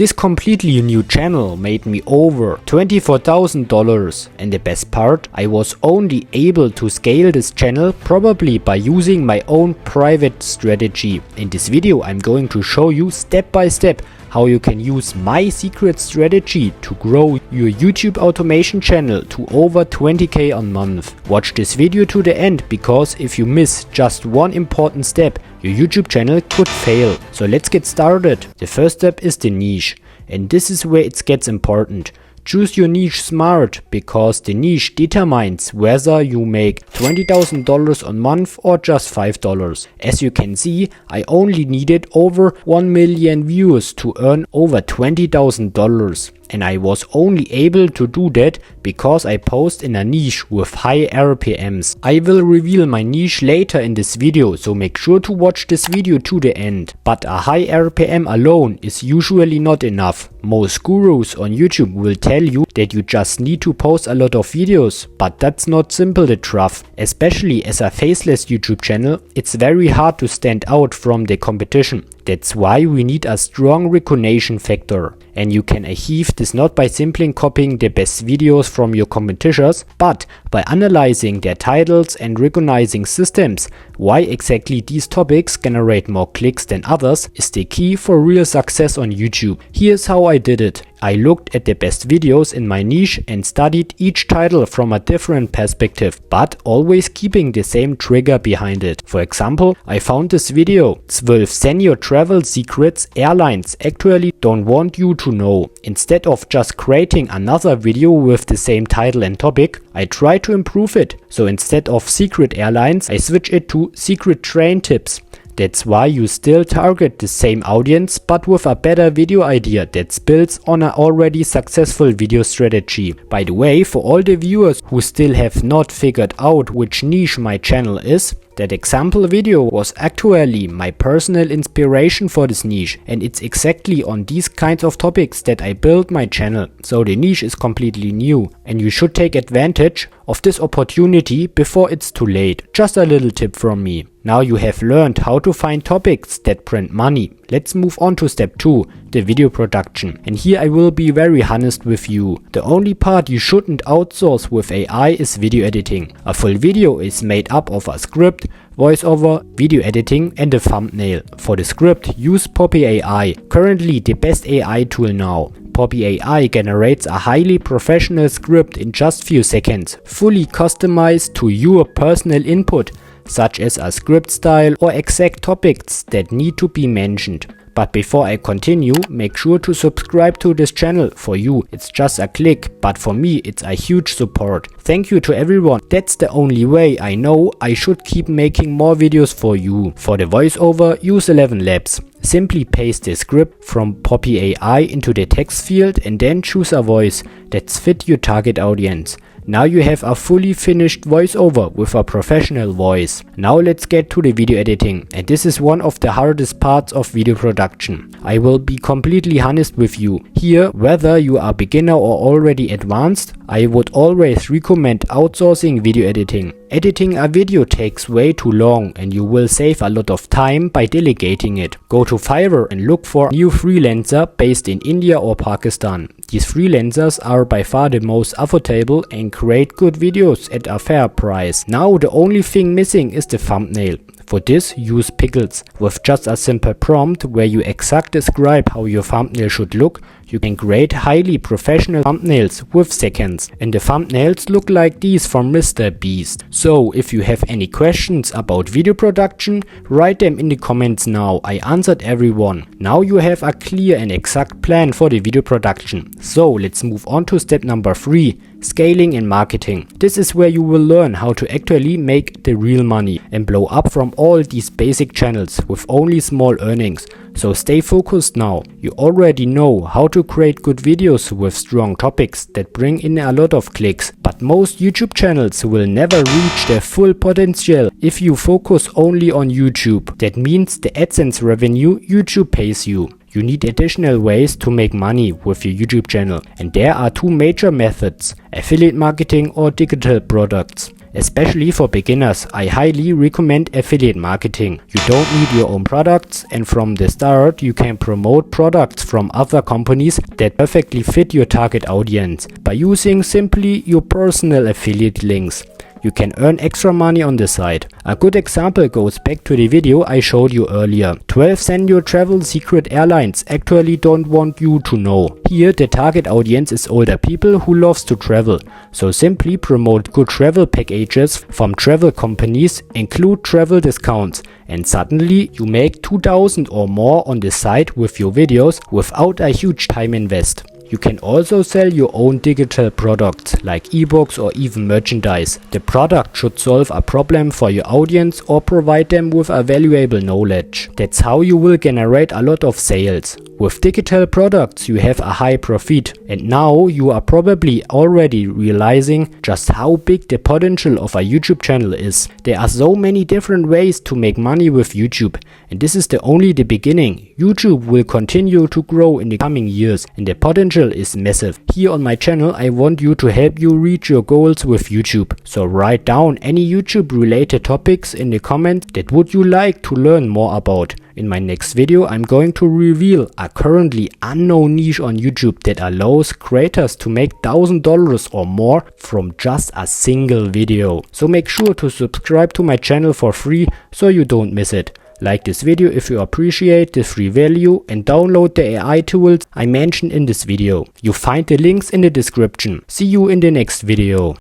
This completely new channel made me over $24,000, and the best part, I was only able to scale this channel probably by using my own private strategy. In this video I'm going to show you step by step how you can use my secret strategy to grow your YouTube automation channel to over 20k a month. Watch this video to the end, because if you miss just one important step, your YouTube channel could fail. So let's get started. The first step is the niche, and this is where it gets important. Choose your niche smart, because the niche determines whether you make $20,000 a month or just $5. As you can see, I only needed over 1 million views to earn over $20,000. And I was only able to do that because I post in a niche with high RPMs. I will reveal my niche later in this video, so make sure to watch this video to the end. But a high RPM alone is usually not enough. Most gurus on YouTube will tell you that you just need to post a lot of videos, but that's not simple the truth. Especially as a faceless YouTube channel, it's very hard to stand out from the competition. That's why we need a strong recognition factor. And you can achieve this not by simply copying the best videos from your competitors, but by analyzing their titles and recognizing systems. Why exactly these topics generate more clicks than others is the key for real success on YouTube. Here's how I did it. I looked at the best videos in my niche and studied each title from a different perspective, but always keeping the same trigger behind it. For example, I found this video, 12 senior travel secrets airlines actually don't want you to know. Instead of just creating another video with the same title and topic, I try to improve it. So instead of secret airlines, I switch it to secret train tips. That's why you still target the same audience, but with a better video idea that builds on an already successful video strategy. By the way, for all the viewers who still have not figured out which niche my channel is, that example video was actually my personal inspiration for this niche, and it's exactly on these kinds of topics that I built my channel. So the niche is completely new, and you should take advantage of this opportunity before it's too late. Just a little tip from me. Now you have learned how to find topics that print money. Let's move on to step 2, the video production. And here I will be very honest with you. The only part you shouldn't outsource with AI is video editing. A full video is made up of a script, voiceover, video editing and a thumbnail. For the script, use Poppy AI, currently the best AI tool now. Poppy AI generates a highly professional script in just few seconds, fully customized to your personal input, such as a script style or exact topics that need to be mentioned. But before I continue, make sure to subscribe to this channel. For you, it's just a click, but for me, it's a huge support. Thank you to everyone. That's the only way I know I should keep making more videos for you. For the voiceover, use 11 Labs. Simply paste the script from Poppy AI into the text field and then choose a voice that's fit your target audience. Now you have a fully finished voiceover with a professional voice. Now let's get to the video editing, and this is one of the hardest parts of video production. I will be completely honest with you. Here, whether you are beginner or already advanced, I would always recommend outsourcing video editing. Editing a video takes way too long, and you will save a lot of time by delegating it. Go to Fiverr and look for a new freelancer based in India or Pakistan. These freelancers are by far the most affordable and create good videos at a fair price. Now the only thing missing is the thumbnail. For this, use Pickles. With just a simple prompt where you exactly describe how your thumbnail should look, you can create highly professional thumbnails with seconds. And the thumbnails look like these from Mr. Beast. So if you have any questions about video production, write them in the comments now. I answered everyone. Now you have a clear and exact plan for the video production. So let's move on to step number 3. Scaling and marketing. This is where you will learn how to actually make the real money and blow up from all these basic channels with only small earnings. So stay focused now. You already know how to create good videos with strong topics that bring in a lot of clicks. But most YouTube channels will never reach their full potential if you focus only on YouTube. That means the AdSense revenue YouTube pays you. You need additional ways to make money with your YouTube channel, and there are two major methods: affiliate marketing or digital products. Especially for beginners, I highly recommend affiliate marketing. You don't need your own products, and from the start you can promote products from other companies that perfectly fit your target audience by using simply your personal affiliate links. You can earn extra money on the side. A good example goes back to the video I showed you earlier. 12 Senior Travel Secret Airlines actually don't want you to know. Here the target audience is older people who loves to travel. So simply promote good travel packages from travel companies, include travel discounts, and suddenly you make 2000 or more on the site with your videos without a huge time invest. You can also sell your own digital products like ebooks or even merchandise. The product should solve a problem for your audience or provide them with a valuable knowledge. That's how you will generate a lot of sales. With digital products you have a high profit, and now you are probably already realizing just how big the potential of a YouTube channel is. There are so many different ways to make money with YouTube, and this is only the beginning. YouTube will continue to grow in the coming years, and the potential is massive. Here on my channel I want you to help you reach your goals with YouTube. So write down any YouTube related topics in the comments that would you like to learn more about. In my next video I'm going to reveal a currently unknown niche on YouTube that allows creators to make $1,000 or more from just a single video. So make sure to subscribe to my channel for free so you don't miss it. Like this video if you appreciate the free value, and download the AI tools I mentioned in this video. You find the links in the description. See you in the next video.